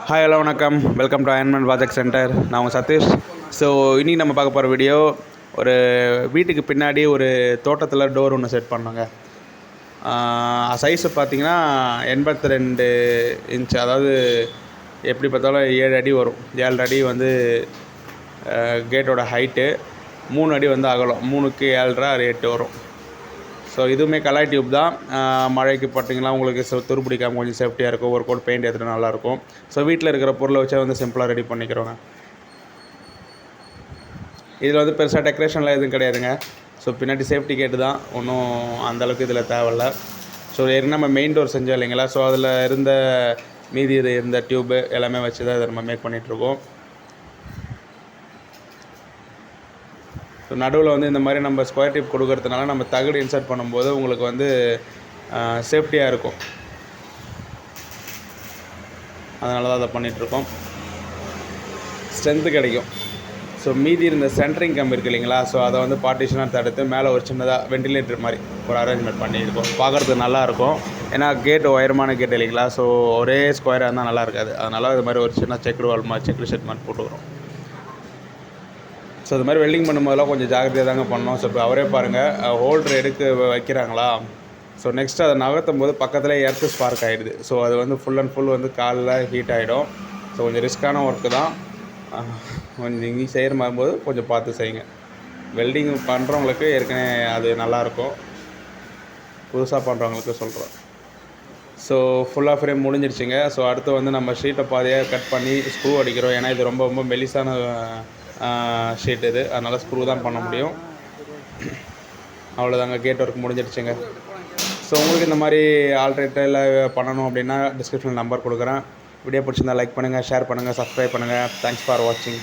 Hi hello வணக்கம். Welcome to Iron Man project centre. நான் உங்கள் சதீஷ். ஸோ இன்றைக்கி நம்ம பார்க்க போகிற வீடியோ, ஒரு வீட்டுக்கு பின்னாடி ஒரு தோட்டத்தில் டோர் ஒன்று செட் பண்ணோங்க. சைஸு பார்த்திங்கன்னா 82 இன்ச், அதாவது எப்படி பார்த்தாலும் 7 அடி வரும். 7 அடி வந்து கேட்டோட ஹைட்டு, 3 அடி வந்து அகலம். 3க்கு 7.5 8 வரும். ஸோ இதுவுமே கலாய் டியூப் தான். மழைக்கு பார்த்தீங்கன்னா உங்களுக்கு துருப்பிடிக்காமல் கொஞ்சம் சேஃப்டியாக இருக்கும். ஒரு கோட் பெயிண்ட் எடுத்துகிட்டு நல்லாயிருக்கும். ஸோ வீட்டில் இருக்கிற பொருளை வச்சா வந்து சிம்பிளாக ரெடி பண்ணிக்கிறோங்க. இதில் வந்து பெருசாக டெக்கரேஷன்லாம் எதுவும் கிடையாதுங்க. ஸோ பின்னாடி சேஃப்டி கேட்டு தான், ஒன்றும் அந்தளவுக்கு இதில் தேவையில்ல. ஸோ ஏற்கனவே நம்ம மெயின் டோர் செஞ்சோம் இல்லைங்களா, ஸோ அதில் மீதி இருந்த டியூப்பு எல்லாமே வச்சு தான் இதை நம்ம மேக் பண்ணிகிட்ருக்கோம். ஸோ நடுவில் வந்து இந்த மாதிரி நம்ம ஸ்கொயர் டியூப் கொடுக்கறதுனால நம்ம தகடு இன்சர்ட் பண்ணும்போது உங்களுக்கு வந்து சேஃப்டியாக இருக்கும். அதனால தான் அதை பண்ணிகிட்ருக்கோம். ஸ்ட்ரென்த்து கிடைக்கும். ஸோ மீதி இருந்த சென்ட்ரிங் கம்பி இருக்குது இல்லைங்களா, ஸோ அதை வந்து பார்ட்டிஷனாக தடுத்து மேலே ஒரு சின்னதாக வெண்டிலேட்டர் மாதிரி ஒரு அரேஞ்ச்மெண்ட் பண்ணியிருக்கோம். பார்க்குறதுக்கு நல்லாயிருக்கும். ஏன்னா கேட்டு உயரமான கேட் இல்லைங்களா, ஸோ ஒரே ஸ்கொயராக இருந்தால் நல்லா இருக்காது. அதனால் இது மாதிரி ஒரு சின்ன செக்குடு வால் மாதிரி, செக்குடு ஷெட் மாதிரி போட்டுக்கிறோம். ஸோ இது மாதிரி வெல்டிங் பண்ணும்போதெல்லாம் கொஞ்சம் ஜாகிரதையாக தாங்க பண்ணோம். ஸோ இப்போ அவரே பாருங்கள், ஹோல்டர் எடுக்க வைக்கிறாங்களா, ஸோ நெக்ஸ்ட்டு அதை நகர்த்தும் போது பக்கத்தில் எர்த்து ஸ்பார்க் ஆகிடுது. ஸோ அது வந்து ஃபுல் அண்ட் ஃபுல் வந்து காலில் ஹீட் ஆகிடும். ஸோ கொஞ்சம் ரிஸ்க்கான ஒர்க்கு தான். கொஞ்சம் இங்கே செய்கிற மாதிரிம்போது கொஞ்சம் பார்த்து செய்யுங்க. வெல்டிங் பண்ணுறவங்களுக்கு ஏற்கனவே அது நல்லாயிருக்கும், புதுசாக பண்ணுறவங்களுக்கு சொல்கிறோம். ஸோ ஃபுல்லாக ஃப்ரேம் முடிஞ்சிடுச்சிங்க. ஸோ அடுத்து வந்து நம்ம ஷீட்டை பாதியாக கட் பண்ணி ஸ்க்ரூ அடிக்கிறோம். ஏன்னா இது ரொம்ப ரொம்ப மெலிசான ஷீட் இது, அதனால் ஸ்க்ரூ தான் பண்ண முடியும். அவ்வளோதாங்க, கேட் ஒர்க் முடிஞ்சிடுச்சுங்க. ஸோ உங்களுக்கு இந்த மாதிரி ஆல்ட்ரேட்டில் பண்ணணும் அப்படின்னா டிஸ்கிரிப்ஷனில் நம்பர் கொடுக்குறேன். வீடியோ பிடிச்சிருந்தா லைக் பண்ணுங்கள், ஷேர் பண்ணுங்கள், சப்ஸ்கிரைப் பண்ணுங்கள். தேங்க்ஸ் ஃபார் வாட்சிங்.